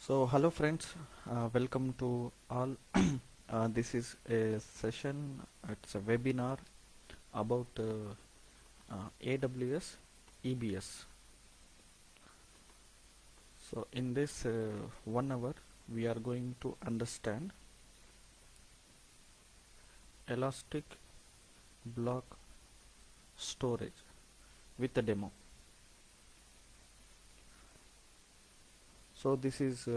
So hello friends, welcome to all. This is a session, it's a webinar about AWS EBS. So in this 1 hour we are going to understand elastic block storage with a demo. So this is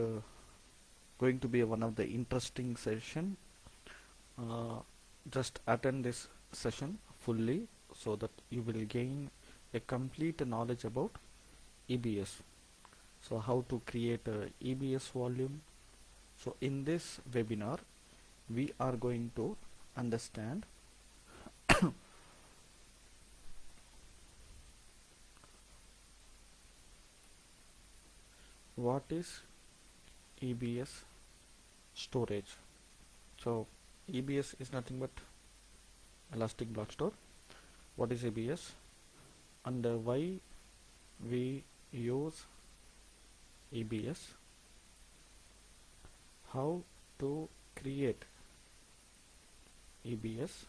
going to be one of the interesting session. uh, just attend this session fully so that you will gain a complete knowledge about EBS. So how to create a EBS volume. So in this webinar we are going to understand what is EBS storage. So EBS is nothing but elastic block store. What is EBS and why we use EBS, how to create EBS,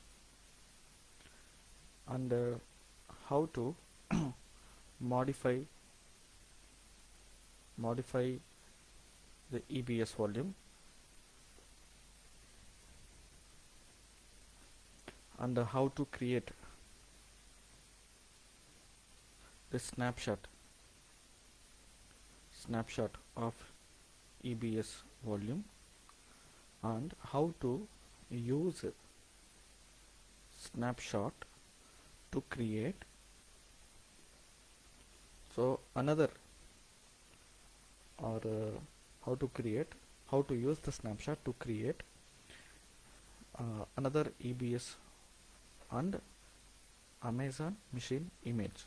and how to modify the EBS volume, and how to create the snapshot of EBS volume, and how to use snapshot to create. So another or how to use the snapshot to create another EBS and Amazon machine image,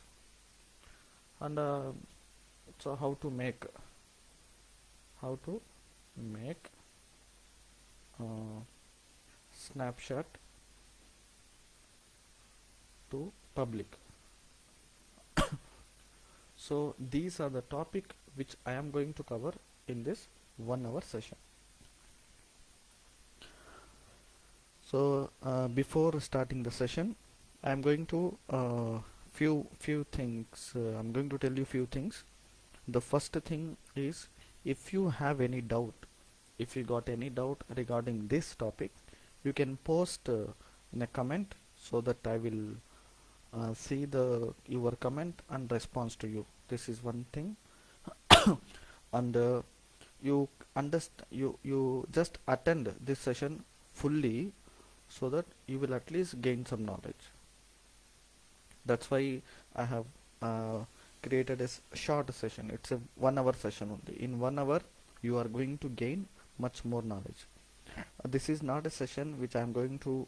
and so how to make uh, snapshot to public. So these are the topic which I am going to cover in this 1 hour session. So before starting the session, I am going to few things. I'm going to tell you few things. The first thing is, if you have any doubt, if you got any doubt regarding this topic, you can post in a comment so that I will see your comment and response to you. This is one thing. And you just attend this session fully so that you will at least gain some knowledge. That's why I have created a short session. It's a 1 hour session only. In 1 hour you are going to gain much more knowledge. This is not a session which I am going to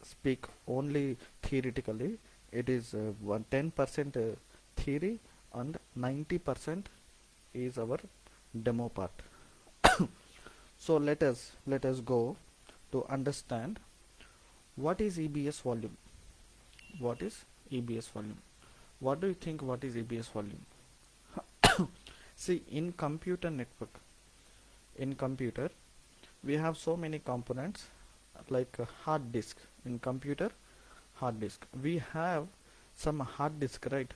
speak only theoretically. It is 10% theory and 90% is our demo part. So let us go to understand what is EBS volume. What is EBS volume? What do you think? What is EBS volume? See, in computer network, in computer we have so many components like a hard disk. In computer, hard disk, we have some hard disk, right?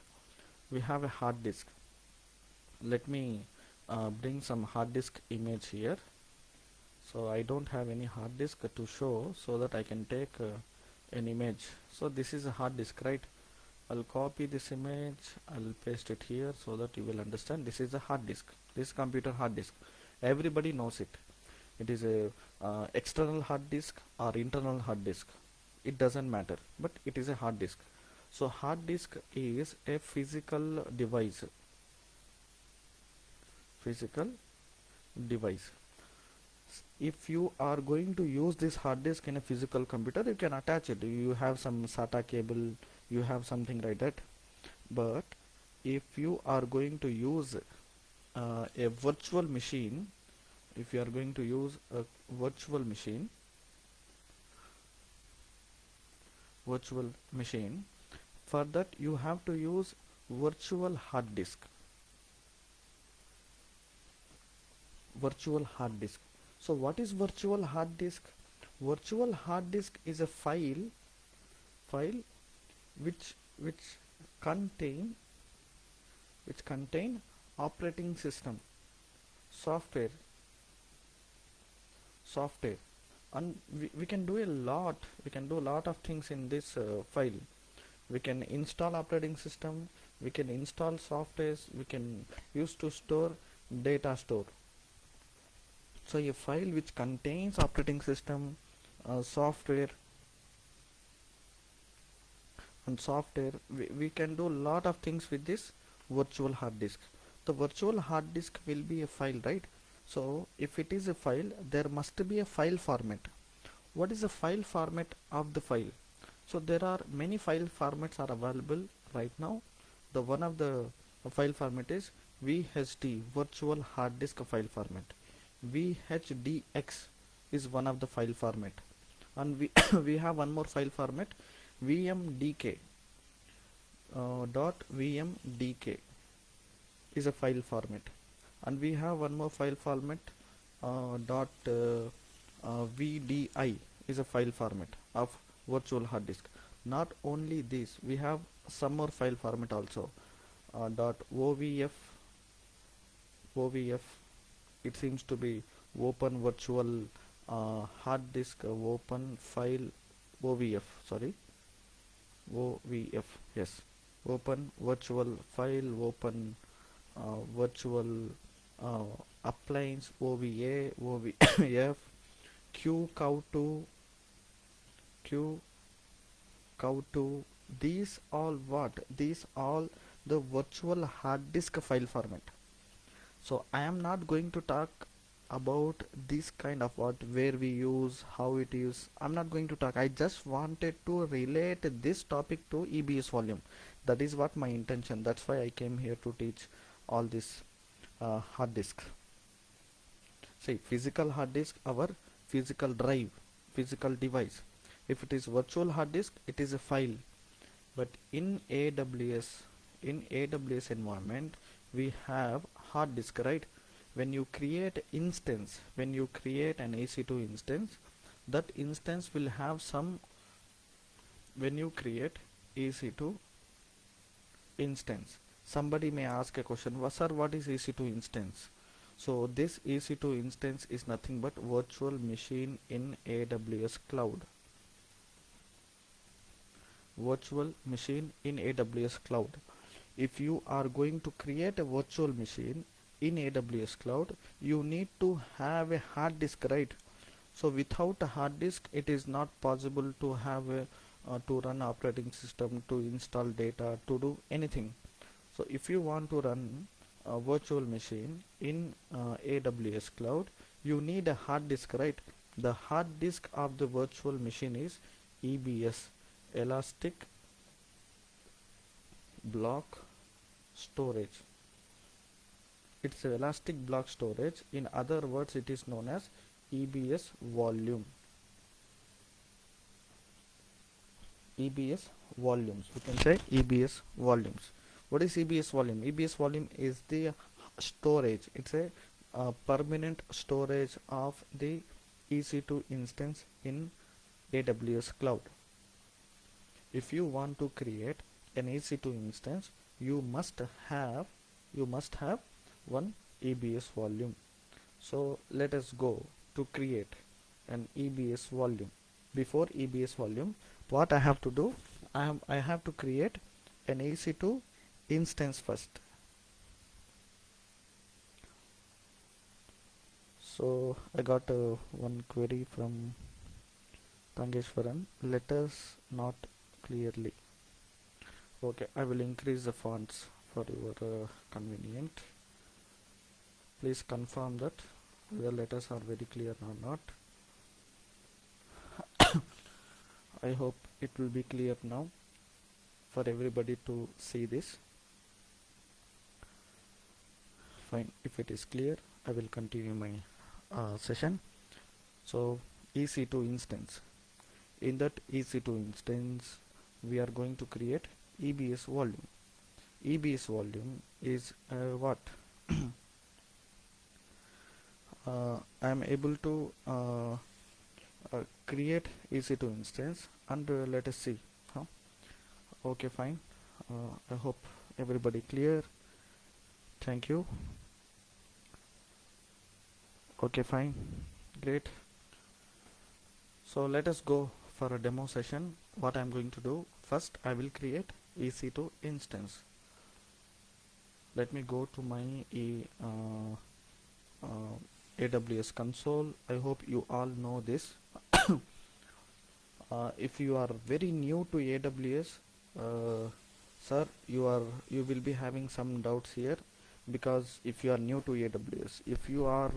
We have a hard disk. Let me bring some hard disk image here. So I don't have any hard disk to show, so that I can take an image. So this is a hard disk, right? I'll copy this image, I'll paste it here so that you will understand. This is a hard disk, this computer hard disk. Everybody knows it. It is a external hard disk or internal hard disk, it doesn't matter, but it is a hard disk. So hard disk is a physical device. If you are going to use this hard disk in a physical computer, you can attach it. You have some SATA cable, you have something like that. But if you are going to use a virtual machine, if you are going to use a virtual machine, for that you have to use virtual hard disk. virtual hard disk. So what is virtual hard disk? Virtual hard disk is a file which which contain operating system, software, software, and we can do a lot. We can do a lot of things in this file. We can install operating system, we can install softwares, we can use to store data store. So a file which contains operating system, software, and software, we can do a lot of things with this virtual hard disk. The virtual hard disk will be a file, right? So if it is a file, there must be a file format. What is the file format of the file? So there are many file formats are available right now. The one of the file format is VHD, virtual hard disk file format. VHDX is one of the file format, and we we have one more file format, VMDK. .vmdk is a file format, and we have one more file format, .vdi is a file format of virtual hard disk. Not only this, we have some more file format also, .ovf. It seems to be open virtual hard disk, open file, ovf, sorry, ovf, yes, open virtual file, open virtual appliance, ova, ovf, qcow2, qcow2. These all what? These all the virtual hard disk file format. So I am not going to talk about this kind of what, where we use, how it is. I'm not going to talk. I just wanted to relate this topic to EBS volume. That is what my intention. That's why I came here to teach all this hard disk. See, physical hard disk, our physical drive, physical device. If it is virtual hard disk, it is a file. But in AWS environment, we have hard disk, right? When you create instance, when you create an EC2 instance, that instance will have some. When you create EC2 instance, somebody may ask a question, sir, what is EC2 instance? So this EC2 instance is nothing but virtual machine in AWS cloud. Virtual machine in AWS cloud. If you are going to create a virtual machine in AWS cloud, you need to have a hard disk, right? So without a hard disk, it is not possible to have a to run operating system, to install data, to do anything. So if you want to run a virtual machine in AWS cloud, you need a hard disk, right? The hard disk of the virtual machine is EBS, elastic block storage. It's a elastic block storage. In other words, it is known as EBS volume. EBS volumes. We can say EBS volumes. What is EBS volume? EBS volume is the storage. It's a permanent storage of the EC2 instance in AWS cloud. If you want to create an EC2 instance, you must have one EBS volume. So let us go to create an EBS volume. Before EBS volume, what I have to do, I have to create an EC2 instance first. So I got one query from Tangeshwaran. Letters not clearly. Okay, I will increase the fonts for your convenient. Please confirm that the letters are very clear or not. I hope it will be clear now for everybody to see this. Fine, if it is clear, I will continue my session. So EC2 instance. In that EC2 instance, we are going to create EBS volume. EBS volume is what? I am able to create EC2 instance, and let us see. Huh? Okay, fine. I hope everybody clear. Thank you. Okay, fine. Great. So let us go for a demo session. What I'm going to do, first I will create EC2 instance. Let me go to my AWS console. I hope you all know this. If you are very new to AWS, sir, you will be having some doubts here, because if you are new to AWS, if you are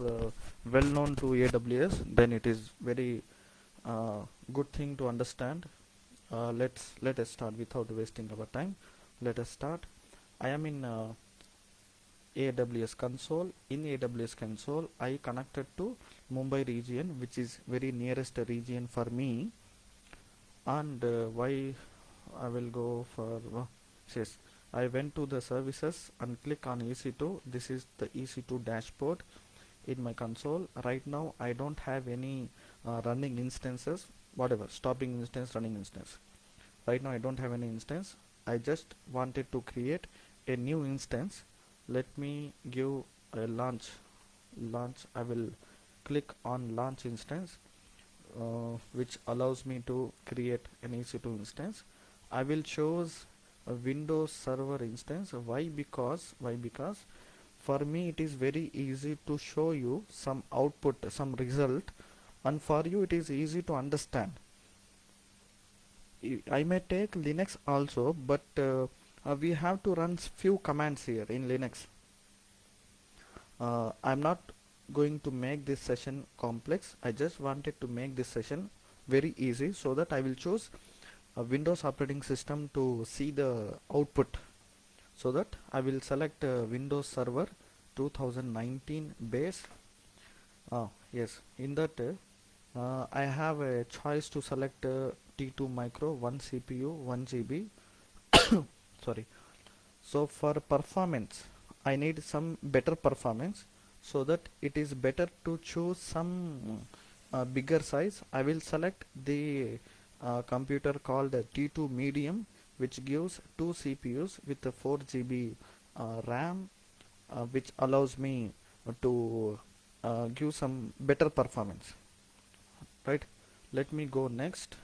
well known to AWS, then it is very good thing to understand. Let us start without wasting our time. Let us start. I am in AWS console. In AWS console, I connected to Mumbai region, which is very nearest region for me. And why I will go for yes, I went to the services and click on EC2. This is the EC2 dashboard in my console. Right now I don't have any running instances, whatever, stopping instance, running instance. Right now I don't have any instance. I just wanted to create a new instance. Let me give a launch. I will click on launch instance, which allows me to create an EC2 instance. I will choose a Windows Server instance. Why? Because for me it is very easy to show you some output, some result, and for you it is easy to understand. I may take Linux also, but we have to run few commands here in Linux. I'm not going to make this session complex. I just wanted to make this session very easy, so that I will choose a Windows operating system to see the output. So that I will select Windows Server 2019 base. Yes, in that I have a choice to select T2 micro, 1 CPU, 1 GB. Sorry. So for performance, I need some better performance, so that it is better to choose some bigger size. I will select the computer called T2 medium, which gives 2 CPUs with a 4 GB RAM, which allows me to give some better performance, right? Let me go next.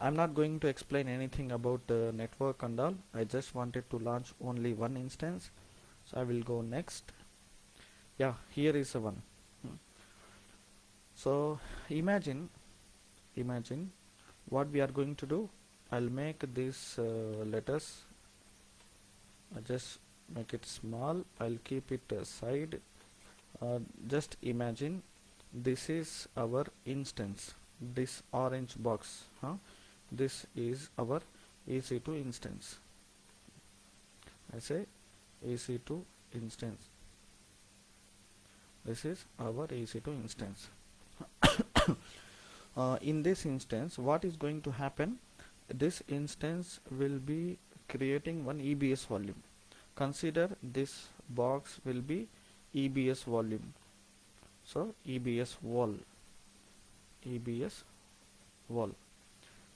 I'm not going to explain anything about network and all. I just wanted to launch only one instance, so I will go next. Yeah, here is one. So imagine what we are going to do. I'll make this letters, just make it small. I'll keep it aside. Just imagine this is our instance, this orange box, this is our EC2 instance. I say EC2 instance. This is our EC2 instance. In this instance, what is going to happen? This instance will be creating one EBS volume. Consider this box will be EBS volume. So EBS wall.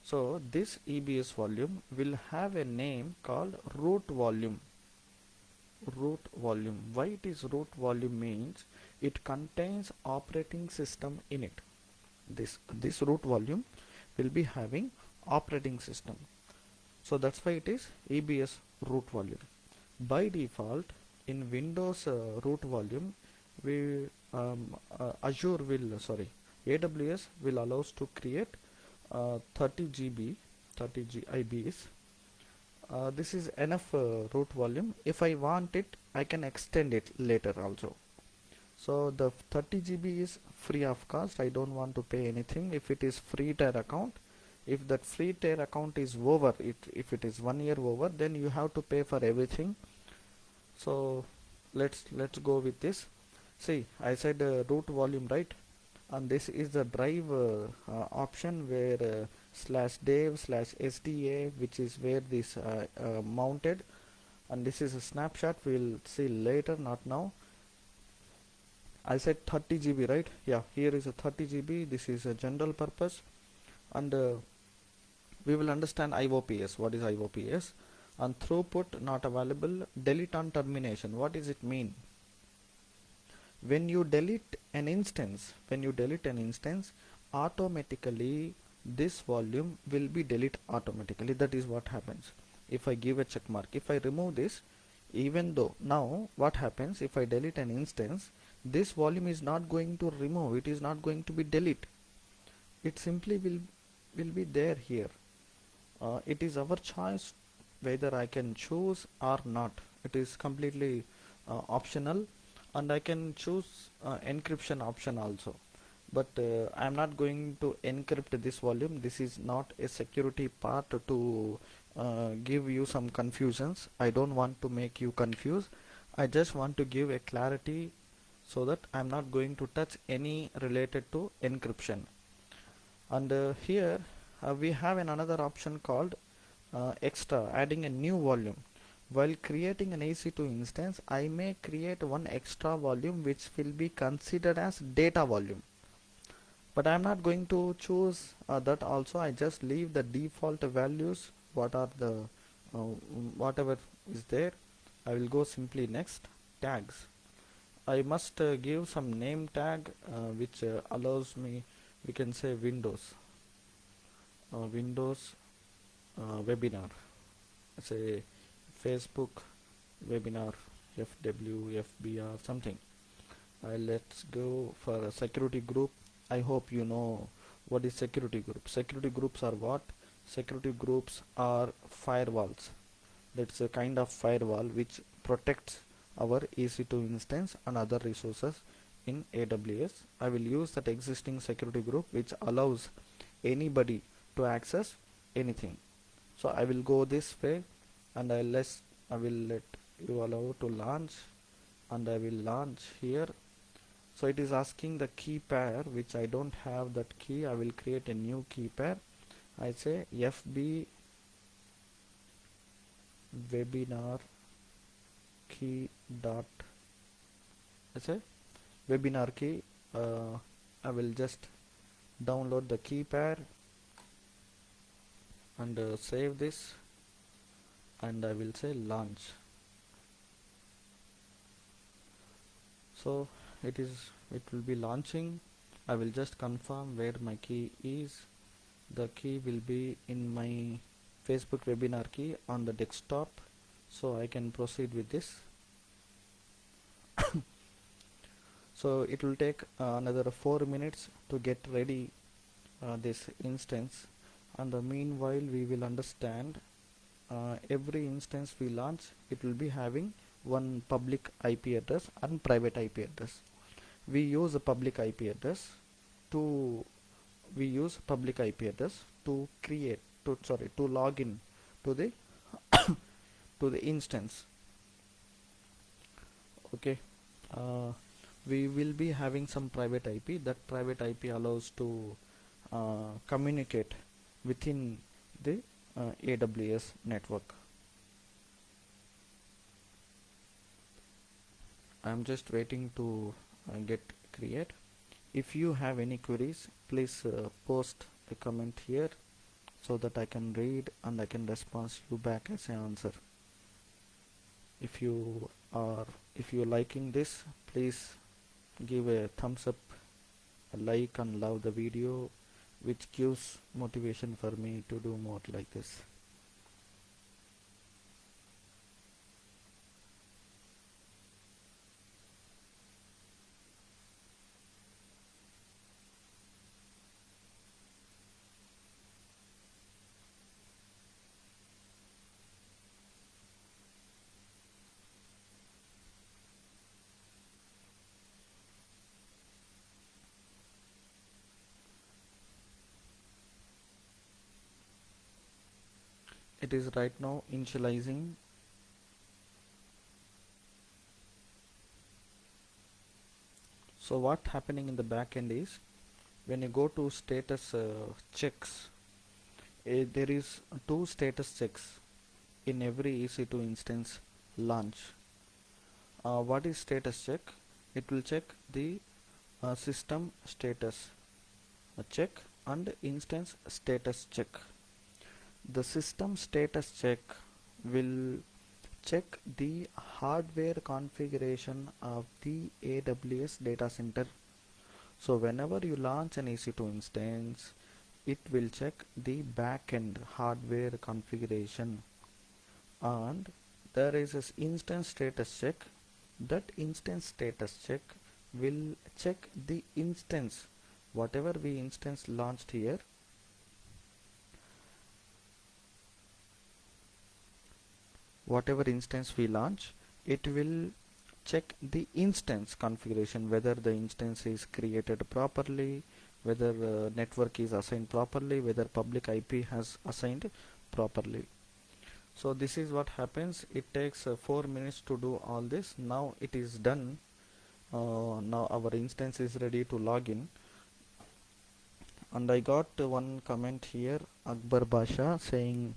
So this EBS volume will have a name called root volume. Why it is root volume means it contains operating system in it. This root volume will be having operating system. So that's why it is EBS root volume. By default, in Windows root volume, AWS will allow us to create 30 GB, 30 GIBs. This is enough root volume. If I want it, I can extend it later also. So the 30 GB is free of cost. I don't want to pay anything. If it is free tier account, if that free tier account is over, if it is 1 year over, then you have to pay for everything. So let's go with this. See, I said root volume, right? And this is the drive option, where /dev/sda, which is where this mounted, and this is a snapshot. We'll see later, not now. I said 30 GB, right? Yeah, here is a 30 GB. This is a general purpose, and we will understand IOPS. What is IOPS? And throughput not available. Delete on termination. What does it mean? When you delete an instance, automatically this volume will be deleted automatically. That is what happens. If I give a check mark, if I remove this, even though now what happens if I delete an instance, this volume is not going to remove, it is not going to be delete, it simply will be there here. It is our choice whether I can choose or not. It is completely optional, and I can choose encryption option also, but I'm not going to encrypt this volume. This is not a security part to give you some confusions. I don't want to make you confused. I just want to give a clarity so that I'm not going to touch any related to encryption. And here we have another option called extra, adding a new volume. While creating an EC2 instance, I may create one extra volume which will be considered as data volume, but I'm not going to choose that also. I just leave the default values, what are the whatever is there. I will go simply next. Tags, I must give some name tag which allows me, we can say Windows webinar, say Facebook webinar, FW, FBR, something. Let's go for a security group. I hope you know what is security group. Security groups are what? Security groups are firewalls. That's a kind of firewall which protects our EC2 instance and other resources in AWS. I will use that existing security group which allows anybody to access anything. So I will go this way, and I will let you allow to launch, and I will launch here. So it is asking the key pair which I don't have that key. I will create a new key pair. I say FB webinar key dot, I say webinar key. I will just download the key pair and save this, and I will say launch. So it will be launching. I will just confirm where my key is. The key will be in my Facebook webinar key on the desktop, so I can proceed with this. So it will take another 4 minutes to get ready this instance, and meanwhile we will understand every instance we launch, it will be having one public IP address and private IP address. We use a public IP address to create to log in to the to the instance. Okay, we will be having some private IP. That private IP allows to communicate within the AWS network. I'm just waiting to get create. If you have any queries, please post a comment here so that I can read and I can respond you back as an answer. If you are liking this, please give a thumbs up, a like, and love the video, which gives motivation for me to do more like this. It is right now initializing. So what happening in the backend is, when you go to status checks, there is two status checks in every EC2 instance launch. What is status check? it will check the system status check and instance status check. The system status check will check the hardware configuration of the AWS data center. So whenever you launch an EC2 instance, it will check the backend hardware configuration, and there is this instance status check. That instance status check will check the instance, whatever we instance launched here, whatever instance we launch, it will check the instance configuration, whether the instance is created properly, whether network is assigned properly, whether public IP has assigned properly. So this is what happens. It takes 4 minutes to do all this. Now it is done. Now our instance is ready to log in, and I got one comment here, Akbar Basha, saying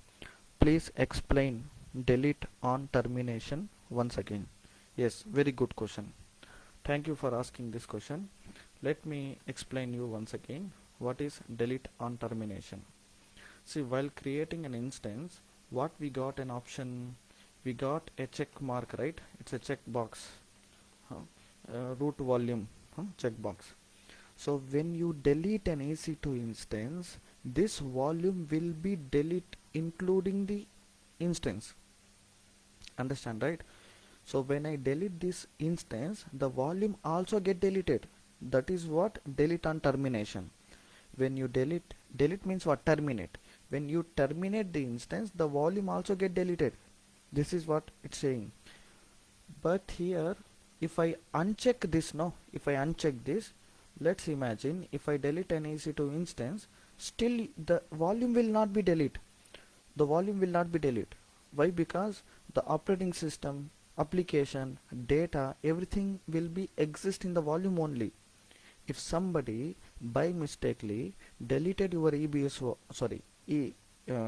please explain delete on termination once again. Yes, very good question. Thank you for asking this question. Let me explain you once again what is delete on termination. See, while creating an instance, what we got an option, we got a check mark, right? It's a check box, root volume checkbox. So when you delete an EC2 instance, this volume will be delete including the instance. Understand, right? So when I delete this instance, the volume also get deleted. That is what delete on termination. When you delete means what? Terminate. When you terminate the instance, the volume also get deleted. This is what it's saying. But here, if I uncheck this, no, if I uncheck this, let's imagine if I delete an EC2 instance, still the volume will not be deleted. The volume will not be deleted. Why? Because the operating system, application, data, everything will be exist in the volume only. If somebody by mistakenly deleted your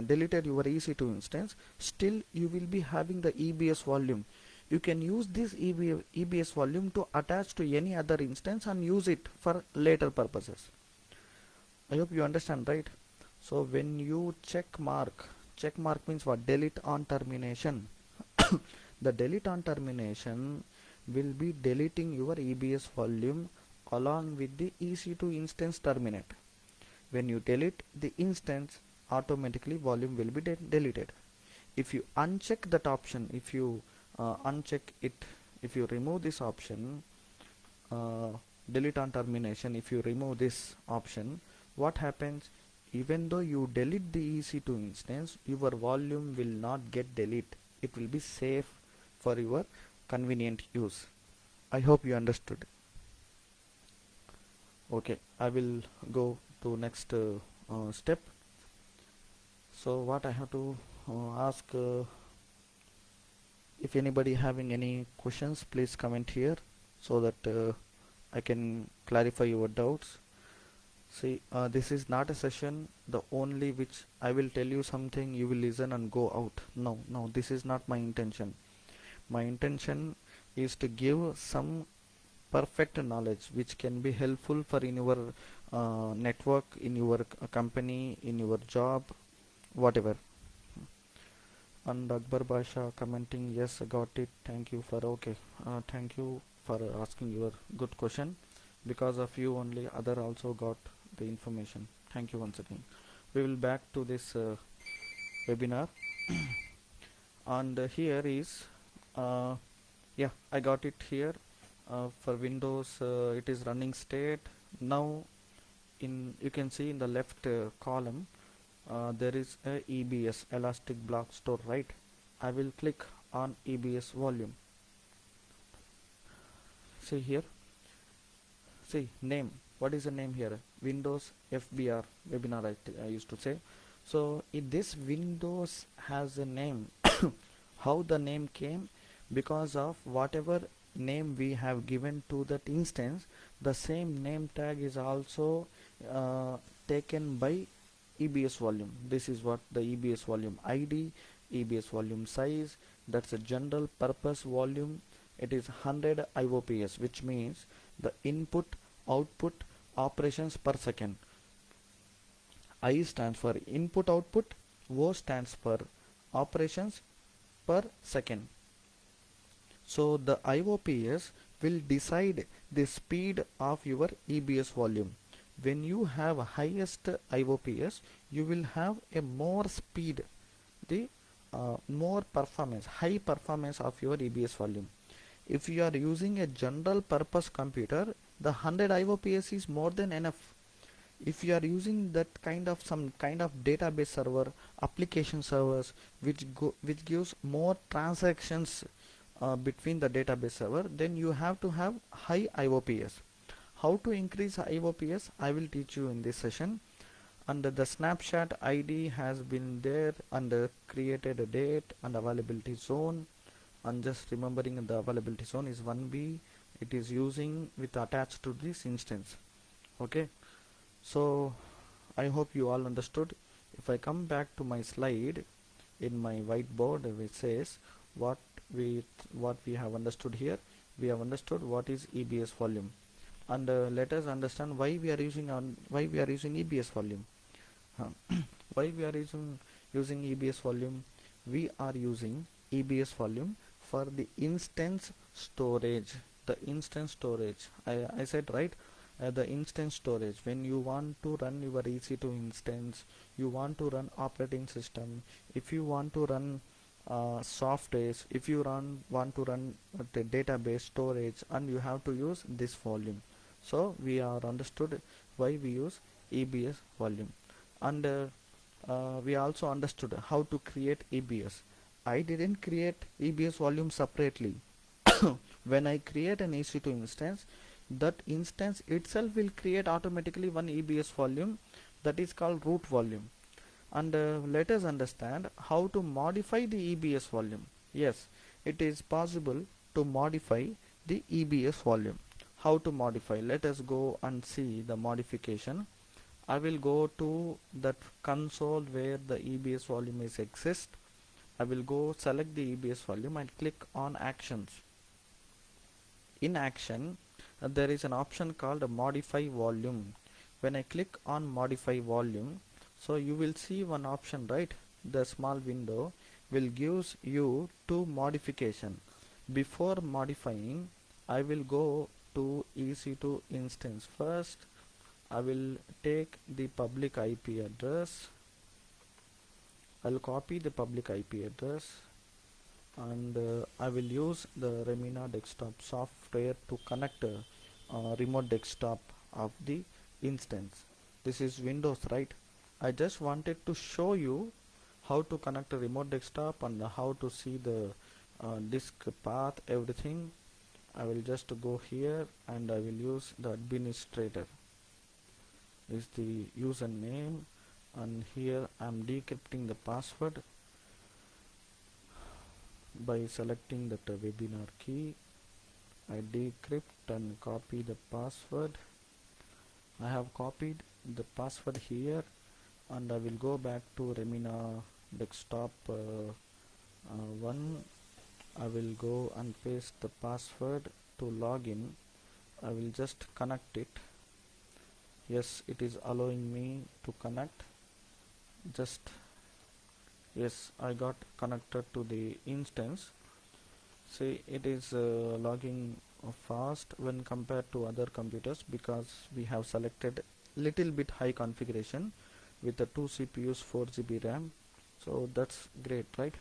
deleted your EC2 instance, still you will be having the EBS volume. You can use this EBS volume to attach to any other instance and use it for later purposes. I hope you understand, right? So when you check mark means what? Delete on termination. The delete on termination will be deleting your EBS volume along with the EC2 instance terminate. When you delete the instance, automatically volume will be deleted. If you uncheck that option, if you uncheck it, if you remove this option, delete on termination, if you remove this option, what happens? Even though you delete the EC2 instance, your volume will not get deleted. It will be safe for your convenient use. I hope you understood. Okay, I will go to next step. So what I have to ask, if anybody having any questions, please comment here so that I can clarify your doubts. See, this is not a session the only which I will tell you something, you will listen and go out. No, this is not my intention. My intention is to give some perfect knowledge which can be helpful for in your network, in your company, in your job, whatever. And Akbar Basha commenting, yes, I got it. Thank you for thank you for asking your good question. Because of you only other also got the information. Thank you once again. We will back to this webinar. And here is yeah, I got it here. For Windows it is running state. Now you can see in the left column there is a EBS, Elastic Block Store, right? I will click on EBS volume. See here, see name. What is the name here? Windows FBR webinar, I used to say. So this Windows has a name. How the name came? Because of whatever name we have given to that instance, the same name tag is also taken by EBS volume. This is what the EBS volume ID, EBS volume size, that's a general purpose volume. It is 100 IOPS, which means the input output operations per second. I stands for input output, O stands for operations per second. So the IOPS will decide the speed of your EBS volume. When you have highest IOPS, you will have a more speed, the more performance, high performance of your EBS volume. If you are using a general purpose computer, the 100 IOPS is more than enough. If you are using that kind of some kind of database server, application servers, which gives more transactions between the database server, then you have to have high IOPS. How to increase IOPS, I will teach you in this session. And the snapshot ID has been there, and created a date and availability zone, and just remembering the availability zone is 1B. It is using with attached to this instance. Okay, so I hope you all understood. If I come back to my slide in my whiteboard, which says what we have understood here. We have understood what is EBS volume, and let us understand why we are using EBS volume. Why we are using EBS volume? We are using EBS volume for the instance storage. The instance storage, I said right, the instance storage. When you want to run your EC2 instance, you want to run operating system, if you want to run softwares, if you want to run the database storage, and you have to use this volume. So we are understood why we use EBS volume, and we also understood how to create EBS. I didn't create EBS volume separately. When I create an EC2 instance, that instance itself will create automatically one EBS volume, that is called root volume. And let us understand how to modify the EBS volume. Yes, it is possible to modify the EBS volume. How to modify? Let us go and see the modification. I will go to that console where the EBS volume is exist. I will go select the EBS volume and click on actions. In action, there is an option called modify volume. When I click on modify volume, so you will see one option, right? The small window will gives you two modification. Before modifying, I will go to EC2 instance. First, I will take the public IP address. I'll copy the public IP address, and I will use the Remina desktop software to connect remote desktop of the instance. This is Windows, right? I just wanted to show you how to connect a remote desktop and how to see the disk path, everything. I will just go here and I will use the administrator is the username, and here I am decrypting the password by selecting that webinar key. I decrypt and copy the password. I have copied the password here, and I will go back to Remina desktop 1. I will go and paste the password to login. I will just connect it. Yes, it is allowing me to connect. Just yes, I got connected to the instance. See, it is logging fast when compared to other computers, because we have selected little bit high configuration with the 2 CPUs, 4 GB RAM. So that's great, right?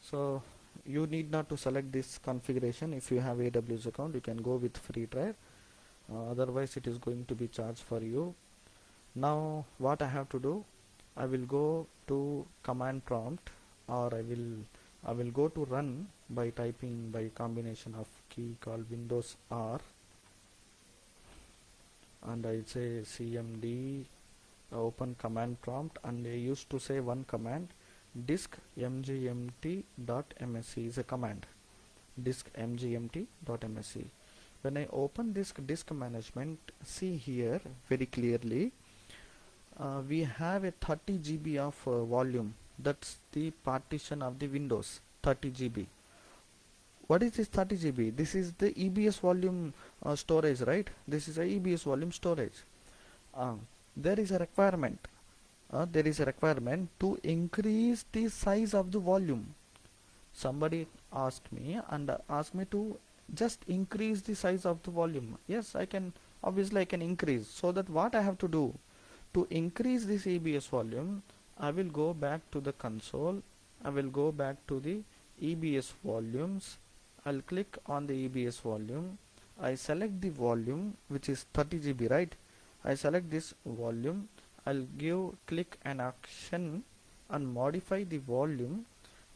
So you need not to select this configuration. If you have AWS account, you can go with free trial. Otherwise it is going to be charged for you. Now what I have to do, I will go to command prompt, or I will go to run by typing by combination of key called Windows R, and I say cmd open command prompt, and I used to say one command, disk mgmt.msc is a command, disk mgmt.msc. When I open disk management, see here very clearly, we have a 30 GB of volume. That's the partition of the Windows, 30 GB. what is this 30 GB? This is the EBS volume storage, right? This is a EBS volume storage. uh, there is a requirement, to increase the size of the volume. Somebody asked me and asked me to just increase the size of the volume. Yes, I can, obviously I can increase. So that what I have to do to increase this EBS volume, I will go back to the console. I will go back to the EBS volumes. I'll click on the EBS volume. I select the volume which is 30 GB, right? I select this volume. I'll click an action and modify the volume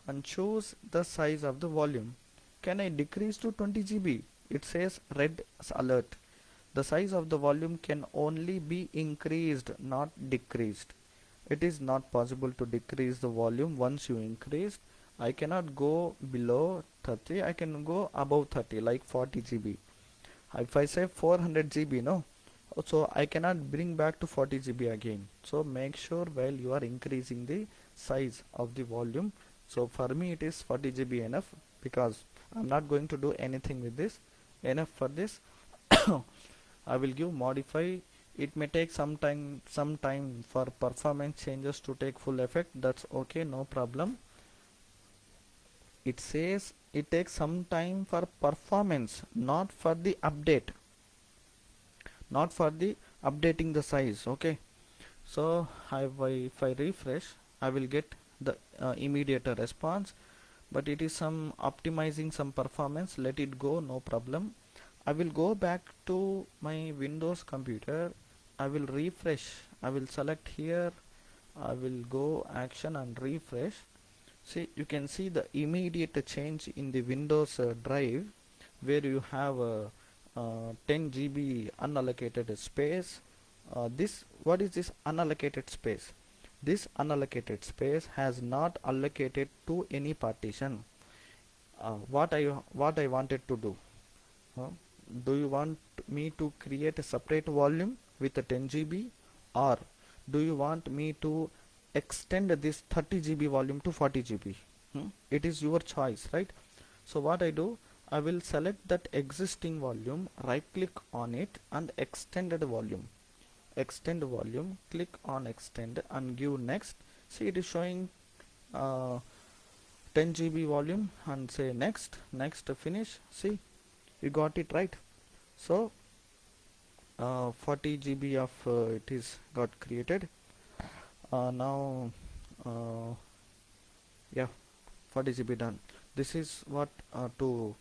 and choose the size of the volume. Can I decrease to 20 GB? It says red alert. The size of the volume can only be increased, not decreased. It is not possible to decrease the volume once you increase. I cannot go below 30, I can go above 30 like 40 GB. If I say 400 GB, no, so I cannot bring back to 40 GB again. So make sure while you are increasing the size of the volume. So for me it is 40 GB enough, because I'm not going to do anything with this. Enough for this. I will give modify. It may take some time for performance changes to take full effect. That's okay, no problem. It says it takes some time for performance, not for the update, not for the updating the size. Okay, so if I refresh, I will get the immediate response, but it is some optimizing some performance. Let it go, no problem. I will go back to my Windows computer. I will refresh. I will select here. I will go action and refresh. See, you can see the immediate change in the Windows drive, where you have 10 GB unallocated space. What is this unallocated space? This unallocated space has not allocated to any partition. What I wanted to do, do you want me to create a separate volume with a 10 GB, or do you want me to extend this 30 GB volume to 40 GB? It is your choice, right? So what I do, I will select that existing volume, right click on it and extend the volume. Extend volume, click on extend and give next. See, it is showing 10 GB volume and say next, finish. See, you got it, right? So 40 GB of it is got created. Now yeah, 40 GB done. This is what to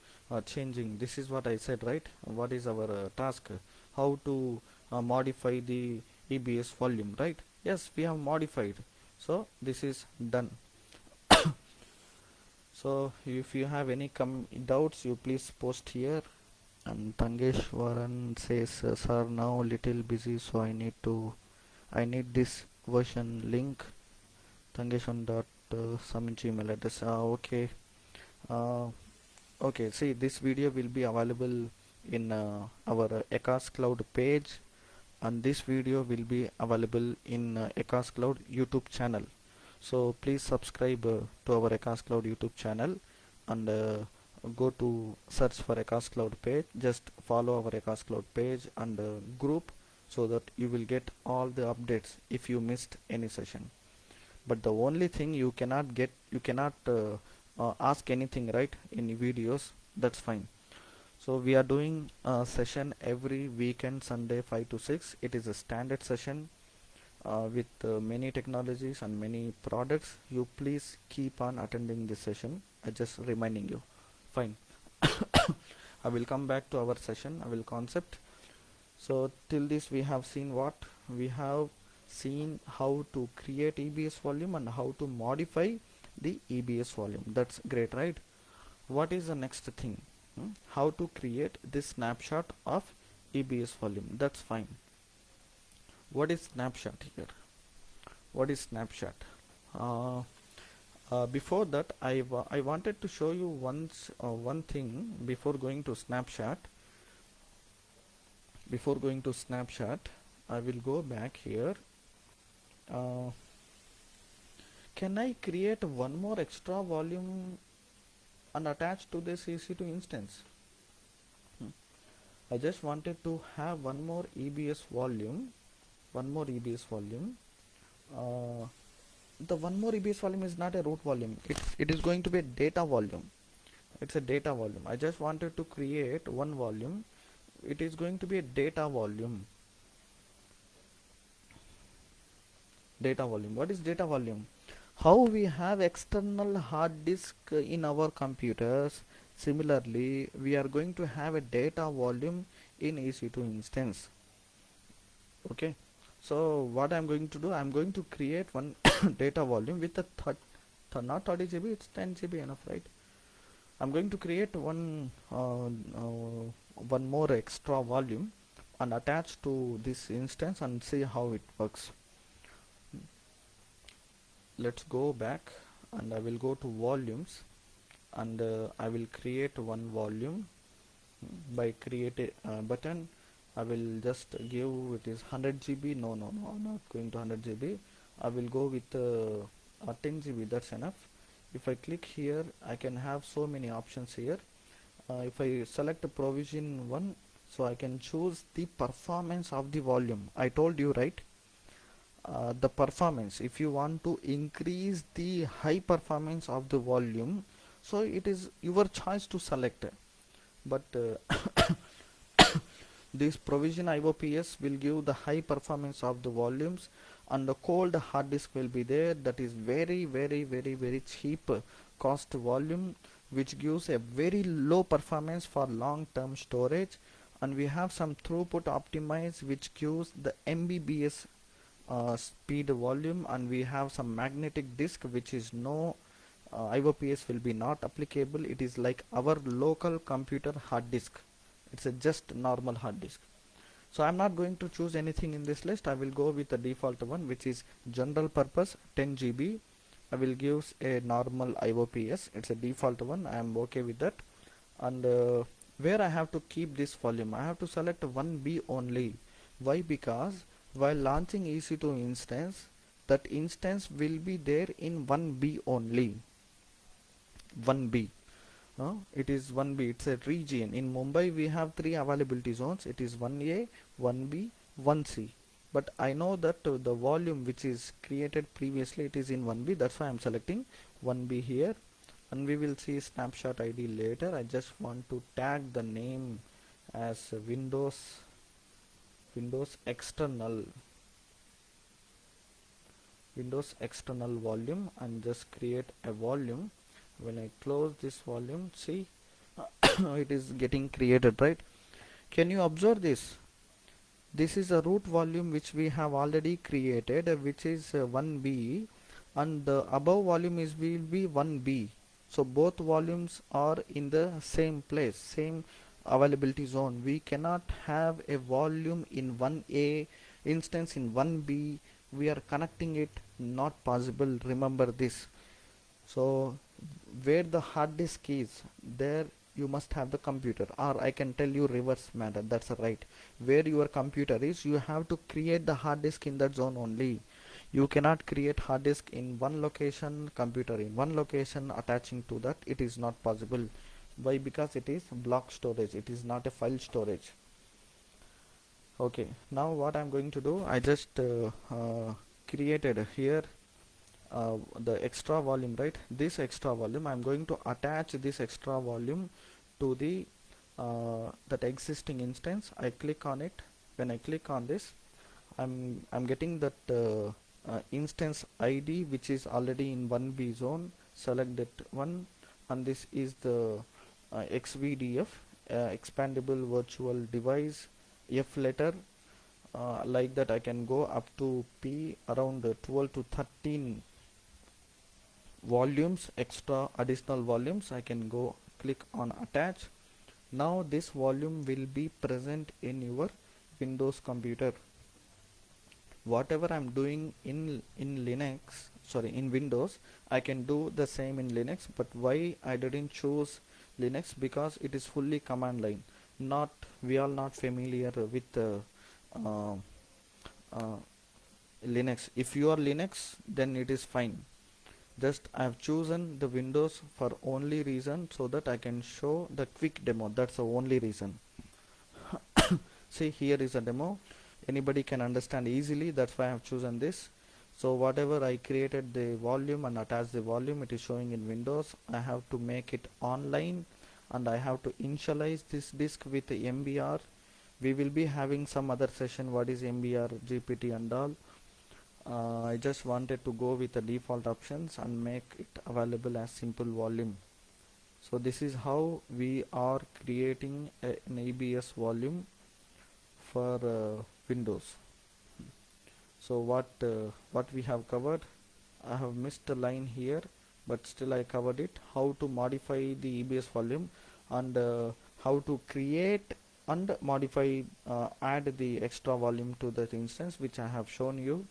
changing. This is what I said, right? What is our task? How to modify the EBS volume, right? Yes, we have modified. So this is done. So if you have any doubts, you please post here. And Tangeshwaran says, sir, now little busy, so I need this version link. Tangeshwaran dot some Gmail address. Okay. Okay, see, this video will be available in our Ecas Cloud page, and this video will be available in Ecas Cloud YouTube channel. So please subscribe to our Ecas Cloud YouTube channel, and go to search for Ecas Cloud page. Just follow our Ecas Cloud page and group, so that you will get all the updates if you missed any session. But the only thing you cannot ask anything, right, in videos. That's fine. So we are doing a session every weekend, Sunday 5 to 6. It is a standard session with many technologies and many products. You please keep on attending this session. I just reminding you. Fine. I will come back to our session. I will concept. So till this we have seen what? We have seen how to create EBS volume and how to modify the EBS volume. That's great, right? What is the next thing? How to create this snapshot of EBS volume. That's fine. What is snapshot here? What is snapshot? Before that, I wanted to show you one thing before going to snapshot. Before going to snapshot, I will go back here. Can I create one more extra volume and attach to this EC2 instance. I just wanted to have one more EBS volume, uh, the one more EBS volume is not a root volume, it is going to be a data volume. It's a data volume. I just wanted to create one volume. It is going to be a data volume. What is data volume? How we have external hard disk in our computers, similarly we are going to have a data volume in EC2 instance. Okay, so what I'm going to do, I'm going to create one data volume with a not 30 GB, it's 10 GB enough, right? I'm going to create one more extra volume and attach to this instance and see how it works. Let's go back and I will go to volumes, and I will create one volume. By create a button, I will just give it is 100 GB. No, not going to 100 GB. I will go with 10 GB, that's enough. If I click here, I can have so many options here. If I select provision 1, so I can choose the performance of the volume. I told you, right? The performance, if you want to increase the high performance of the volume, so it is your choice to select. But this provision IOPS will give the high performance of the volumes, and the cold hard disk will be there, that is very cheap cost volume, which gives a very low performance for long term storage. And we have some throughput optimize, which gives the MBBS speed volume, and we have some magnetic disk, which is no IOPS will be not applicable. It is like our local computer hard disk. It's a just normal hard disk. So I'm not going to choose anything in this list. I will go with the default one, which is general purpose 10 GB. I will give a normal IOPS. It's a default one. I am okay with that. And where I have to keep this volume, I have to select 1B only. Why? Because while launching EC2 instance, that instance will be there in 1B only. 1B. It is 1B, it's a region. In Mumbai we have 3 availability zones. It is 1A, 1B, 1C. But I know that the volume which is created previously, it is in 1B. That's why I'm selecting 1B here. And we will see snapshot ID later. I just want to tag the name as Windows external volume, and just create a volume. When I close this volume, see it is getting created, right? Can you observe this? This is a root volume which we have already created, which is 1B, and the above volume will be 1B. So both volumes are in the same place, same availability zone. We cannot have a volume in 1A instance in 1B. We are connecting it, not possible. Remember this. So where the hard disk is, there you must have the computer, or I can tell you reverse matter. That's right. Where your computer is, you have to create the hard disk in that zone only. You cannot create hard disk in one location, computer in one location, attaching to that. It is not possible. Why? Because it is block storage, it is not a file storage. Okay, now what I'm going to do, I just created here the extra volume, right? This extra volume, I'm going to attach this extra volume to the that existing instance. I click on it. When I click on this, I'm getting that instance ID, which is already in 1B zone. Select that one, and this is the XVDF, expandable virtual device, F letter. Like that, I can go up to P, around 12 to 13 volumes, extra additional volumes. I can go click on attach. Now this volume will be present in your Windows computer. Whatever I'm doing in Windows, I can do the same in Linux. But why I didn't choose Linux? Because it is fully command line. We are not familiar with Linux. If you are Linux, then it is fine. Just I have chosen the Windows for only reason so that I can show the quick demo. That's the only reason. See, here is a demo. Anybody can understand easily. That's why I have chosen this. So whatever I created the volume and attach the volume, it is showing in Windows. I have to make it online, and I have to initialize this disk with the MBR. We will be having some other session what is MBR, GPT and all. I just wanted to go with the default options and make it available as simple volume. So this is how we are creating an EBS volume for Windows. So what we have covered, I have missed a line here, but still I covered it. How to modify the EBS volume, and how to create and modify, add the extra volume to that instance, which I have shown you.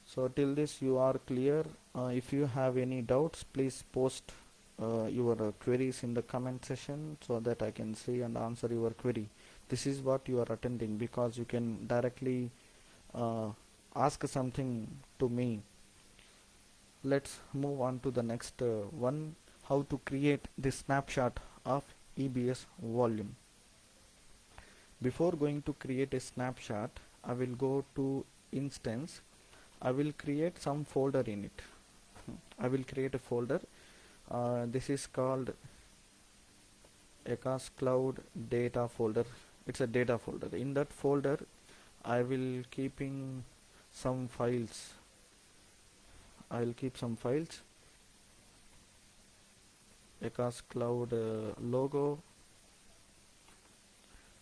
So till this you are clear. If you have any doubts, please post your queries in the comment section so that I can see and answer your query. This is what you are attending, because you can directly uh, ask something to me. Let's move on to the next one, how to create the snapshot of EBS volume. Before going to create a snapshot, I will go to instance. I will create some folder in it. I will create a folder. This is called Ecas Cloud data folder. It's a data folder. In that folder I will keeping some files. I will keep some files. Ecas Cloud logo.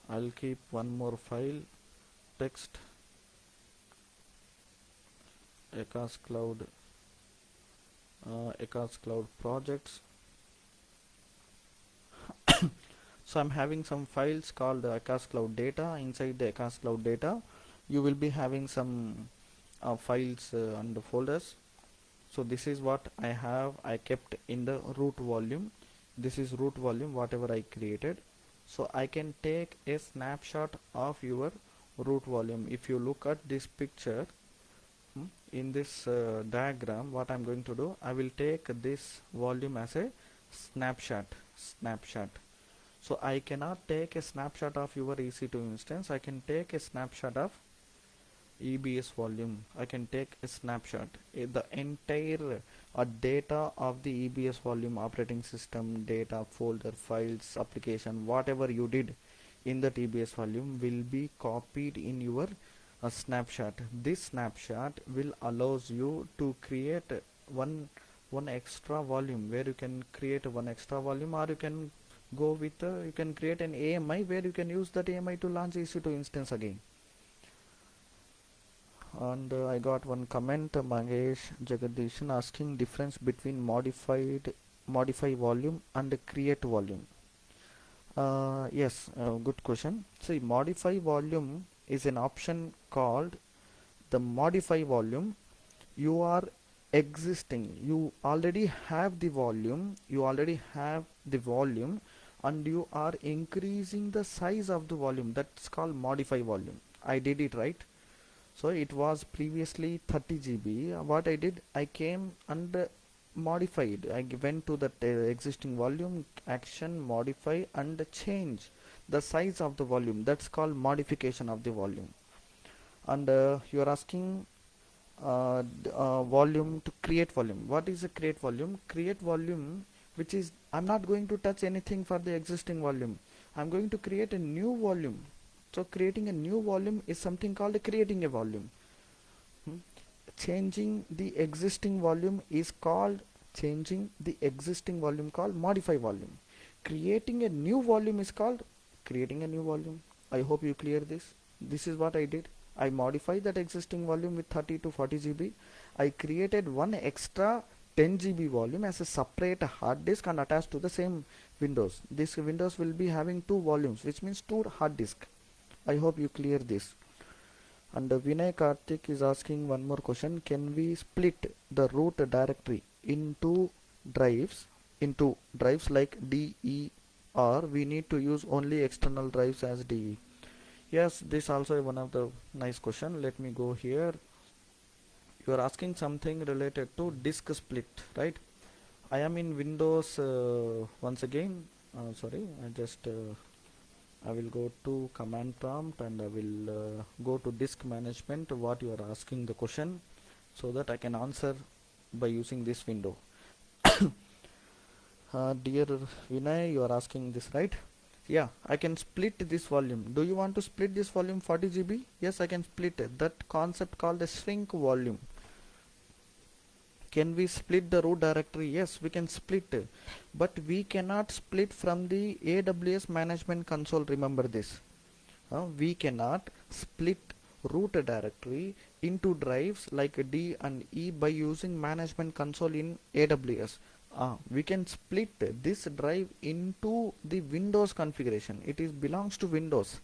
I'll keep one more file, text, Ecas Cloud projects. So I'm having some files called Ecas Cloud data. Inside the Ecas Cloud data you will be having some files and folders. So this is what I have. I kept in the root volume. This is root volume, whatever I created. So I can take a snapshot of your root volume. If you look at this picture, in this diagram, what I'm going to do, I will take this volume as a snapshot. So I cannot take a snapshot of your EC2 instance. I can take a snapshot of EBS volume. I can take a snapshot. The entire data of the EBS volume, operating system, data, folder, files, application, whatever you did in that EBS volume will be copied in your snapshot. This snapshot will allows you to create one extra volume, where you can create one extra volume, or you can go with you can create an AMI where you can use that AMI to launch EC2 instance again. And I got one comment, Mangesh Jagadishan, asking difference between modify volume and create volume. Yes, good question. See, modify volume is an option called the modify volume. You are existing, you already have the volume, and you are increasing the size of the volume. That's called modify volume. I did it right. So it was previously 30 GB. What I did, I came and modified. I went to the existing volume, action, modify, and change the size of the volume. That's called modification of the volume. And you are asking volume to create volume. What is a create volume? Create volume, which is, I'm not going to touch anything for the existing volume. I'm going to create a new volume. So creating a new volume is something called creating a volume. Changing the existing volume is called modify volume. Creating a new volume is called creating a new volume. I hope you clear this. This is what I did. I modified that existing volume with 30 to 40 GB. I created one extra 10 GB volume as a separate hard disk and attached to the same Windows. This Windows will be having two volumes, which means two hard disk. I hope you clear this. And Vinay Karthik is asking one more question. Can we split the root directory into drives like DE, or we need to use only external drives as DE? Yes, this also one of the nice question. Let me go here. you are asking something related to disk split, right? I am in Windows once again. Sorry, I will go to command prompt and I will go to disk management. What you are asking the question, so that I can answer by using this window. Dear Vinay, you are asking this, right? Yeah, I can split this volume. Do you want to split this volume 40 GB? Yes, I can split it. That concept called a shrink volume. Can we split the root directory? Yes, we can split it, but we cannot split from the AWS management console. Remember this. We cannot split root directory into drives like D and E by using management console in AWS. We can split this drive into the Windows configuration. It is belongs to Windows.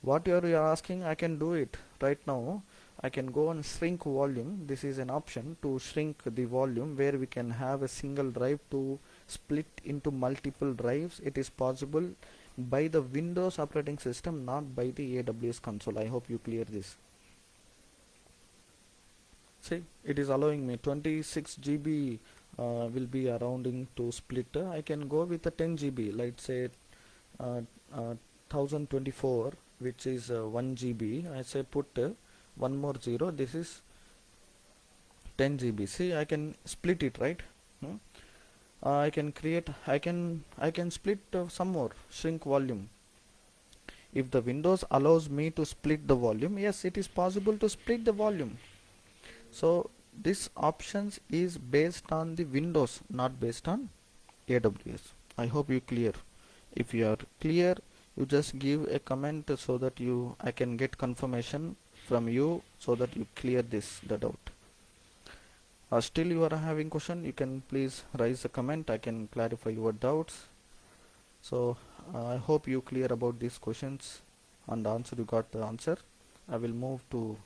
What you are asking, I can do it right now. I can go and shrink volume. This is an option to shrink the volume, where we can have a single drive to split into multiple drives. It is possible by the Windows operating system, not by the AWS console. I hope you clear this. See, it is allowing me 26 GB will be rounding to split. I can go with a 10 GB, let's say uh, 1024, which is 1 GB. I say put one more zero. This is 10 GB. See, I can split it, right? Hmm? I can create. I can split some more, shrink volume. If the Windows allows me to split the volume, yes, it is possible to split the volume. So this options is based on the Windows, not based on AWS. I hope you clear. If you are clear, you just give a comment so that I can get confirmation from you, so that you clear the doubt. Still you are having question, you can please raise a comment. I can clarify your doubts. So I hope you clear about these questions and answer. You got the answer. I will move to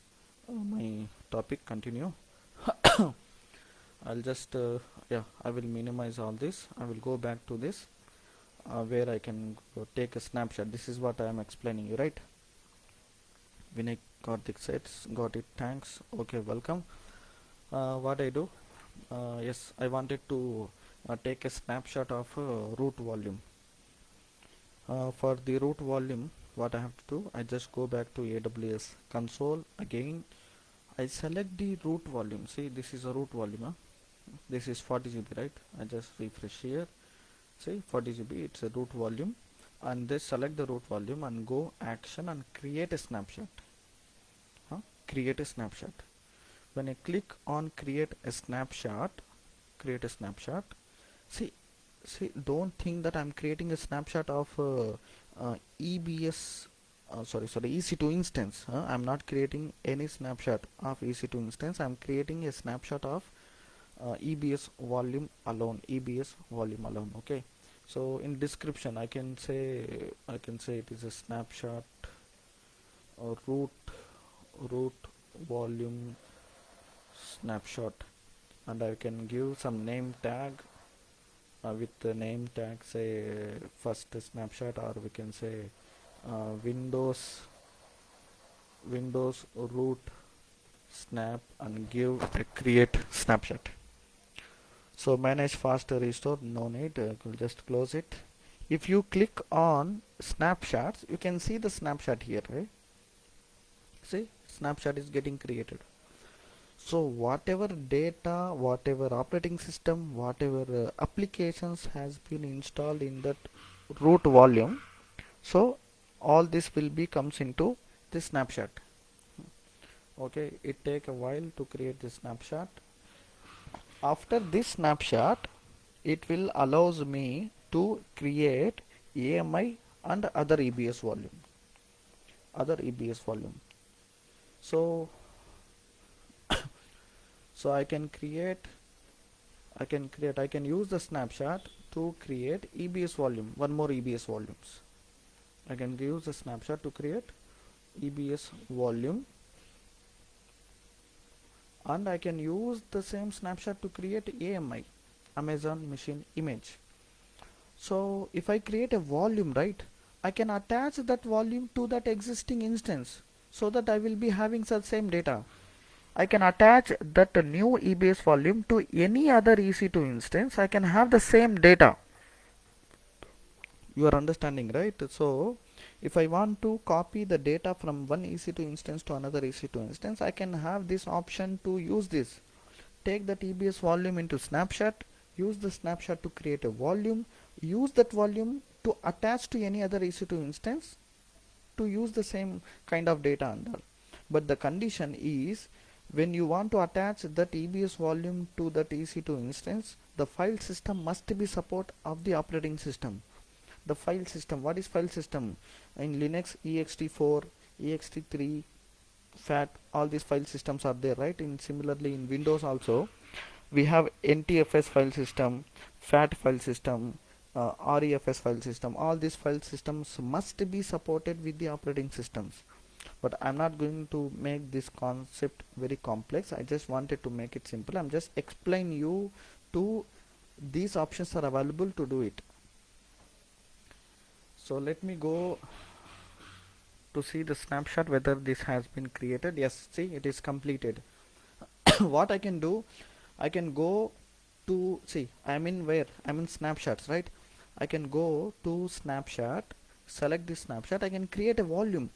my topic. Continue. I'll just yeah, I will minimize all this. I will go back to this where I can take a snapshot. This is what I am explaining you, right? Vinay Karthik says, got it, thanks. Okay, welcome. What I do, yes, I wanted to take a snapshot of root volume. For the root volume, what I have to do, I just go back to AWS console again. I select the root volume. See, this is a root volume. This is 40 GB, right? I just refresh here. See, 40 GB, it's a root volume. And just select the root volume and go action and create a snapshot. Create a snapshot. When I click on create a snapshot, see, don't think that I'm creating a snapshot of EBS, sorry, EC2 instance. I'm not creating any snapshot of EC2 instance. I'm creating a snapshot of EBS volume alone. Okay. So in description, I can say it is a snapshot root volume snapshot, and I can give some name tag. With the name tag, say first snapshot, or we can say Windows root snap, and give a create snapshot. So manage faster restore, no need, we'll just close it. If you click on snapshots, you can see the snapshot here, right? See, snapshot is getting created. So whatever data, whatever operating system, whatever applications has been installed in that root volume, so all this will be comes into the snapshot. Okay, it take a while to create the snapshot. After this snapshot, it will allows me to create AMI and other EBS volume. So I can use the snapshot to create EBS volume, one more EBS volumes. I can use the snapshot to create EBS volume, and I can use the same snapshot to create AMI, Amazon Machine Image. So if I create a volume, right, I can attach that volume to that existing instance, so that I will be having such same data. I can attach that new EBS volume to any other EC2 instance. I can have the same data. You are understanding, right? So if I want to copy the data from one EC2 instance to another EC2 instance, I can have this option to use this. Take that EBS volume into snapshot, use the snapshot to create a volume, use that volume to attach to any other EC2 instance to use the same kind of data under. But the condition is, when you want to attach that EBS volume to that EC2 instance, the file system must be support of the operating system. The file system, what is file system? In Linux, ext4, ext3, fat, all these file systems are there, right? In similarly in Windows also we have ntfs file system, fat file system, refs file system. All these file systems must be supported with the operating systems. But I'm not going to make this concept very complex. I just wanted to make it simple. I'm just explain you to these options are available to do it. So let me go to see the snapshot whether this has been created. Yes, see, it is completed. What I can do, I can go to, see, I'm in where? I'm in snapshots, right? I can go to snapshot, select this snapshot, I can create a volume.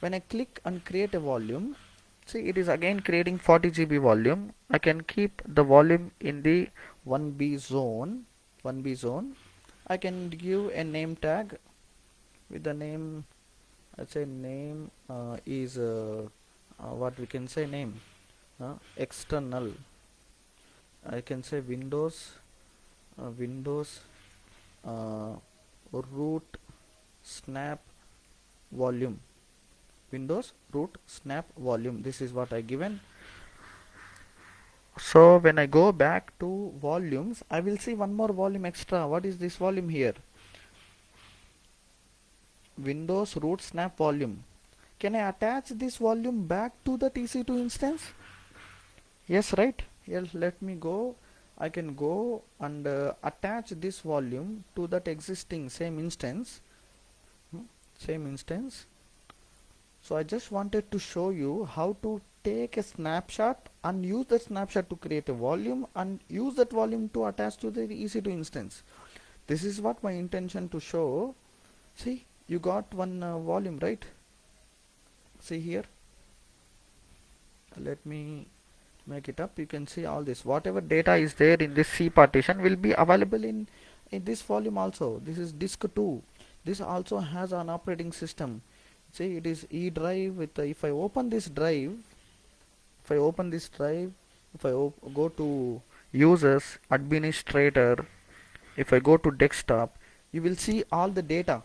When I click on create a volume, see, it is again creating 40 GB volume. I can keep the volume in the 1B zone. 1B zone. I can give a name tag with the name, let's say name is what we can say name, external. I can say Windows uh, root snap volume. Windows root snap volume. This is what I given. So when I go back to volumes, I will see one more volume extra. What is this volume here? Windows root snap volume. Can I attach this volume back to the TC2 instance? Yes, right? Yes, let me go. I can go and attach this volume to that existing same instance. Same instance. So I just wanted to show you how to take a snapshot and use that snapshot to create a volume and use that volume to attach to the EC2 instance. This is what my intention to show. See, you got one volume, right? See here. Let me make it up. You can see all this. Whatever data is there in this C partition will be available in this volume also. This is disk 2. This also has an operating system. See, it is E drive with if I open this drive, if I open this drive, if I go to users, administrator, if I go to desktop, you will see all the data.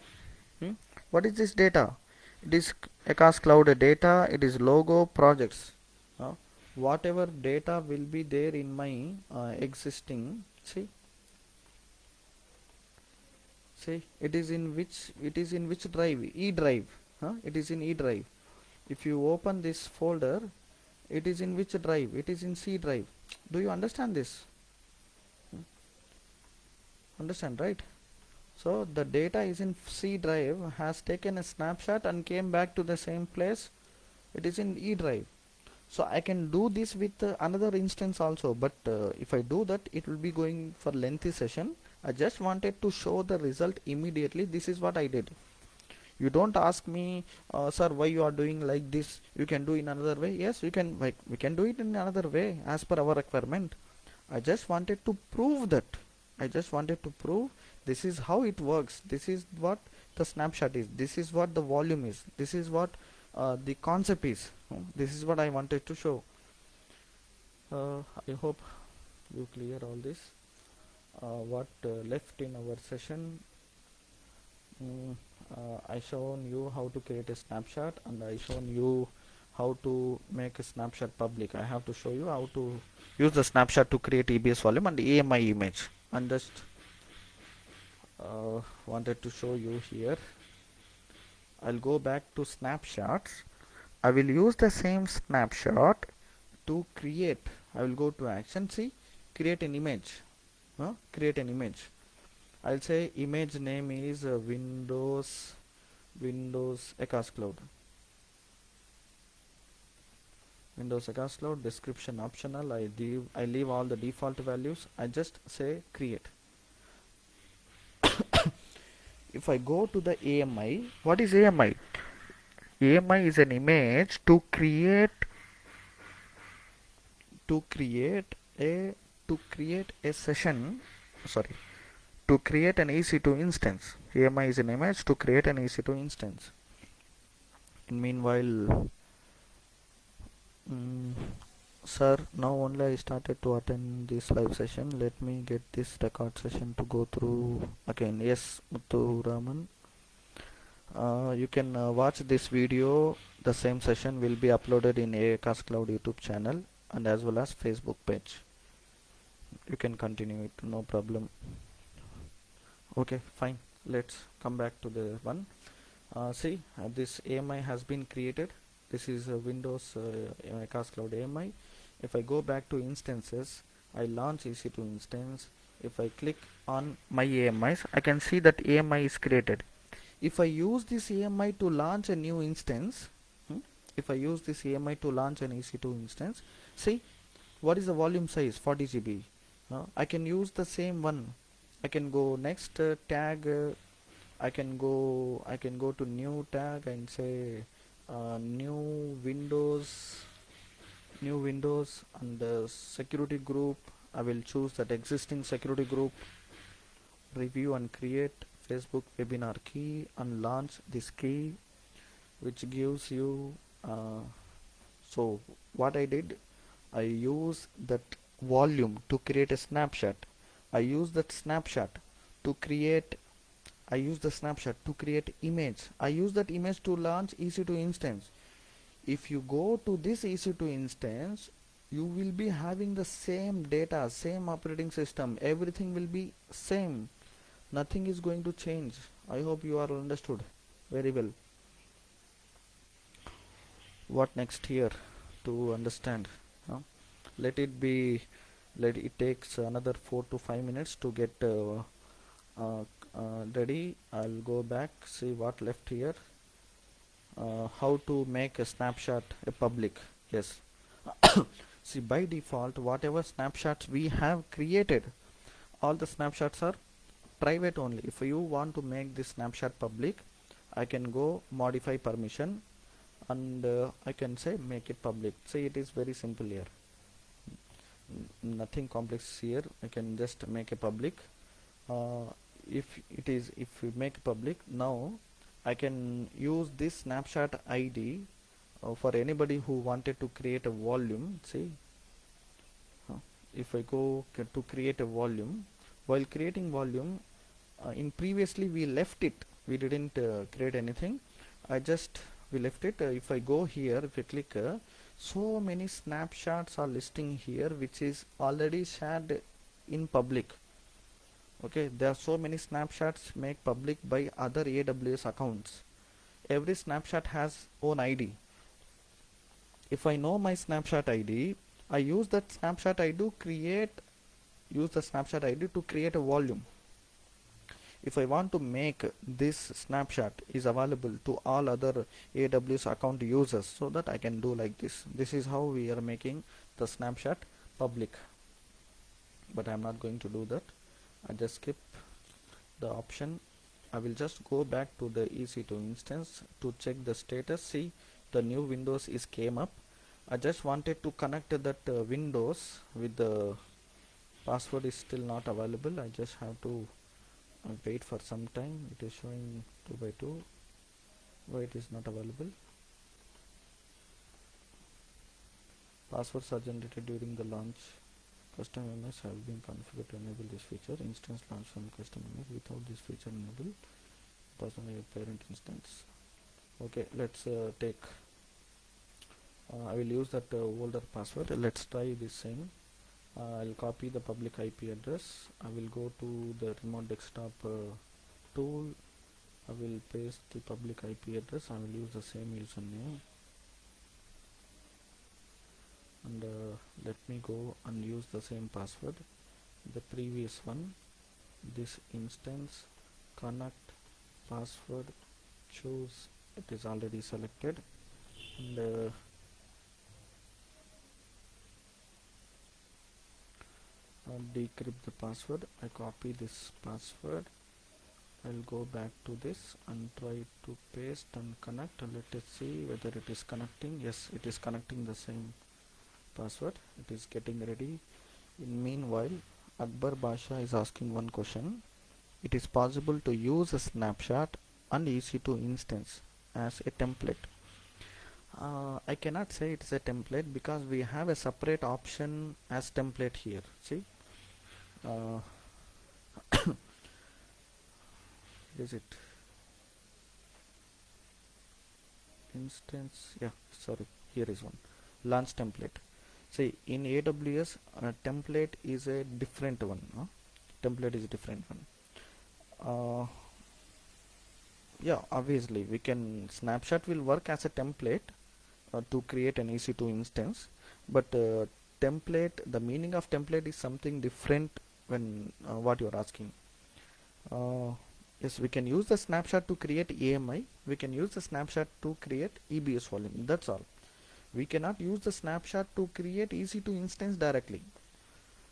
What is this data? It is Akash Cloud data, it is logo, projects. Whatever data will be there in my existing, see, it is in which drive? E drive. It is in E drive. If you open this folder, it is in which drive? It is in C drive. Do you understand this? Understand, right? So the data is in C drive, has taken a snapshot and came back to the same place. It is in E drive. So I can do this with another instance also, but if I do that, it will be going for lengthy session. I just wanted to show the result immediately. This is what I did. You don't ask me, sir, why you are doing like this? You can do in another way. Yes, we can. We can do it in another way as per our requirement. I just wanted to prove that. I just wanted to prove this is how it works. This is what the snapshot is. This is what the volume is. This is what the concept is. This is what I wanted to show. I hope you clear all this. What left in our session, I shown you how to create a snapshot, and I shown you how to make a snapshot public. I have to show you how to use the snapshot to create EBS volume and AMI image, and just wanted to show you here. I'll go back to snapshots. I will use the same snapshot to create. I will go to action, see, create an image. Create an image. I'll say image name is Windows Akash Cloud. Windows Acast Cloud, description optional. I leave all the default values. I just say create. If I go to the AMI, what is AMI? AMI is an image to create a to create a session. Sorry, to create an EC2 instance. AMI is an image to create an EC2 instance. Meanwhile, mm, sir, now only I started to attend this live session. Let me get this record session to go through again. Yes, Muthu Raman. You can watch this video. The same session will be uploaded in Acast Cloud YouTube channel and as well as Facebook page. You can continue it, no problem. Okay, fine. Let's come back to the one. See, this AMI has been created. This is Windows Acast Cloud AMI. If I go back to instances, I launch EC2 instance. If I click on my AMIs, I can see that AMI is created. If I use this AMI to launch a new instance, if I use this AMI to launch an EC2 instance, see what is the volume size, 40 GB. I can use the same one. I can go next tag. I can go to new tag and say new Windows and security group. I will choose that existing security group, review and create Facebook webinar key and launch this key, which gives you so what I did, I use that volume to create a snapshot. I use that snapshot to create image. I use that image to launch EC2 instance. If you go to this EC2 instance, you will be having the same data, same operating system, everything will be same. Nothing is going to change. I hope you are understood very well. What next here to understand? Let it takes another 4 to 5 minutes to get ready. I'll go back, see what left here. How to make a snapshot a public. Yes. See, by default, whatever snapshots we have created, all the snapshots are private only. If you want to make this snapshot public, I can go modify permission and I can say make it public. See, it is very simple here. Nothing complex here. I can just make a public. If we make public, now I can use this snapshot ID for anybody who wanted to create a volume. See, if I go to create a volume, while creating volume, in previously we left it, we didn't create anything. We left it. If I go here, if I click, so many snapshots are listing here which is already shared in public. Okay, there are so many snapshots made public by other AWS accounts. Every snapshot has own ID. If I know my snapshot ID, I use that snapshot ID to create a volume. If I want to make this snapshot is available to all other AWS account users, so that I can do like this. This is how we are making the snapshot public. But I am not going to do that. I just skip the option. I will just go back to the EC2 instance to check the status. See, the new Windows is came up. I just wanted to connect that Windows with the password is still not available. I just have to wait for some time. It is showing 2 by 2. Why it is not available? Passwords are generated during the launch. Custom MS have been configured to enable this feature. Instance launch from custom MS without this feature enabled. Personal parent instance. Okay, let's take. I will use that older password. Let's try this same. I'll copy the public IP address. I will go to the remote desktop tool. I will paste the public IP address. I will use the same username. And let me go and use the same password, the previous one. This instance, connect, password, choose. It is already selected. And decrypt the password. I copy this password. I'll go back to this and try to paste and connect. Let us see whether it is connecting. Yes, it is connecting the same password. It is getting ready. In meanwhile, Akbar Basha is asking one question. It is possible to use a snapshot and EC2 instance as a template. I cannot say it's a template because we have a separate option as template here. See, uh, is it instance? Yeah, sorry, here is one launch template. See, in AWS, template is a different one. Template is a different one. Yeah, obviously we can snapshot will work as a template to create an EC2 instance, but template, the meaning of template is something different when what you are asking. Yes, we can use the snapshot to create AMI. We can use the snapshot to create EBS volume. That's all. We cannot use the snapshot to create EC2 instance directly.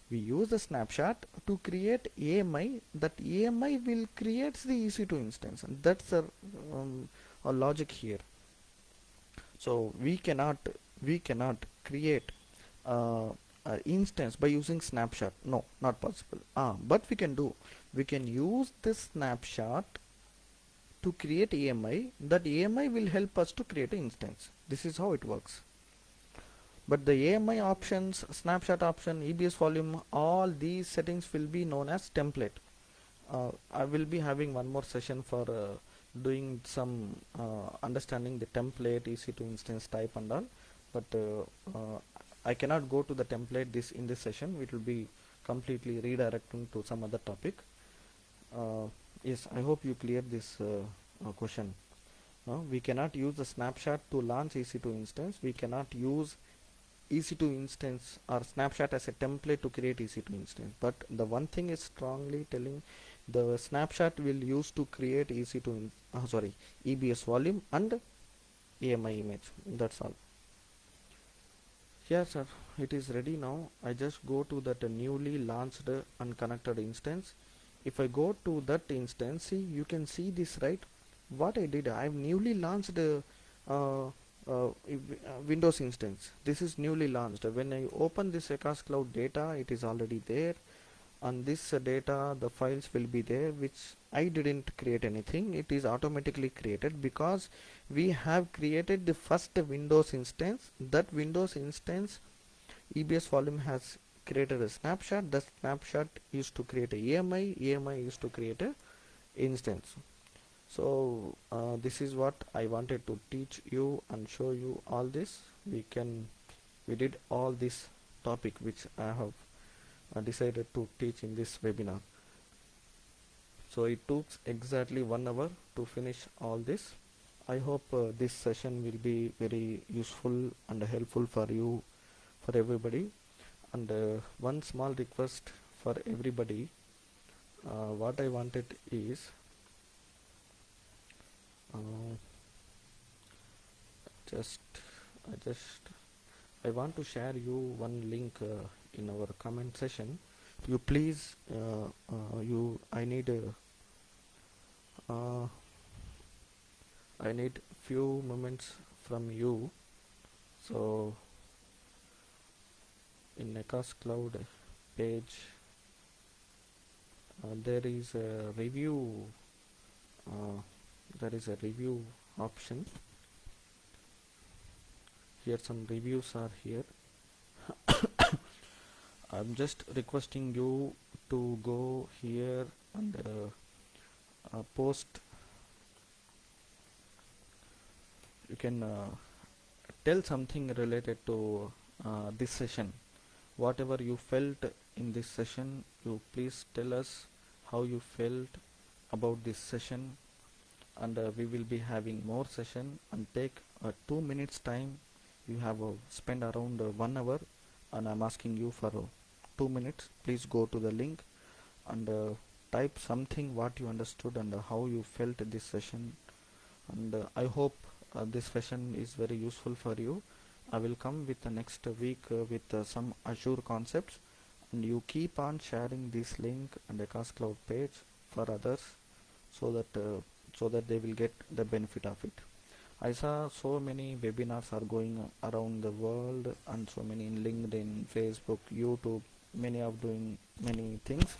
We use the snapshot to create AMI. That AMI will create the EC2 instance, and that's a logic here. So we cannot create uh, an instance by using snapshot. No, not possible. But we can use this snapshot to create AMI. That AMI will help us to create an instance. This is how it works. But the AMI options, snapshot option, EBS volume, all these settings will be known as template. I will be having one more session for doing some understanding the template, EC2 instance type and all. But I cannot go to the template this in this session. It will be completely redirecting to some other topic. Yes, I hope you clear this question. We cannot use the snapshot to launch EC2 instance. We cannot use EC2 instance or snapshot as a template to create EC2 instance. But the one thing is strongly telling, the snapshot will use to create EC2 EBS volume and AMI image. That's all. Yeah, sir, it is ready now. I just go to that newly launched unconnected instance. If I go to that instance, see, you can see this, right? What I did, I've newly launched Windows instance. This is newly launched. When I open this Akash Cloud data, it is already there. And this data, the files will be there, which I didn't create anything. It is automatically created because we have created the first Windows instance. That Windows instance EBS volume has created a snapshot. The snapshot used to create a AMI. AMI used to create a instance. So this is what I wanted to teach you and show you all this. We did all this topic which I have decided to teach in this webinar. So it took exactly 1 hour to finish all this. I hope this session will be very useful and helpful for you, for everybody. And one small request for everybody. What I wanted is I want to share you one link in our comment session. You please I need few moments from you. So in Akash Cloud page there is a review option. Here some reviews are here. I'm just requesting you to go here and post. You can tell something related to this session. Whatever you felt in this session, you please tell us how you felt about this session, and we will be having more session, and take 2 minutes time. You have spend around 1 hour, and I'm asking you for 2 minutes. Please go to the link and type something what you understood and how you felt this session. And I hope this session is very useful for you. I will come with the next week with some Azure concepts, and you keep on sharing this link and the Akas Cloud page for others, so that they will get the benefit of it. I saw so many webinars are going around the world, and so many in LinkedIn, Facebook, YouTube. Many are doing many things.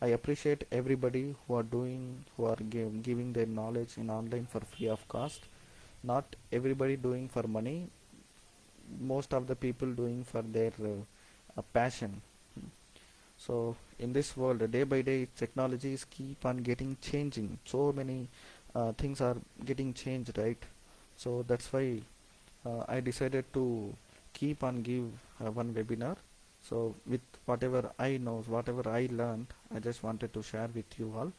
I appreciate everybody who are doing, who are giving their knowledge in online for free of cost. Not everybody doing for money. Most of the people doing for their passion. So in this world, day by day, technologies keep on getting changing. So many things are getting changed, right? So that's why I decided to keep on give one webinar. So with whatever I know, whatever I learned, I just wanted to share with you all.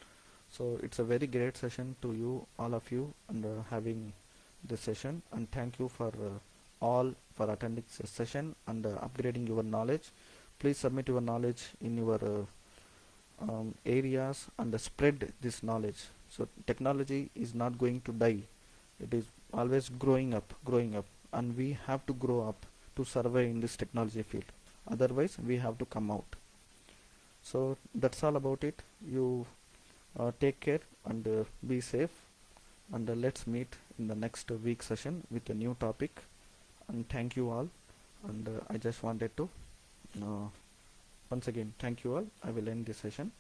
So it's a very great session to you, all of you, and having this session. And thank you for all for attending this session and upgrading your knowledge. Please submit your knowledge in your areas and spread this knowledge. So technology is not going to die. It is always growing up, and we have to grow up to survive in this technology field. Otherwise, we have to come out. So that's all about it. You take care and be safe. And let's meet in the next week session with a new topic. And thank you all. And I just wanted to uh, once again thank you all. I will end this session.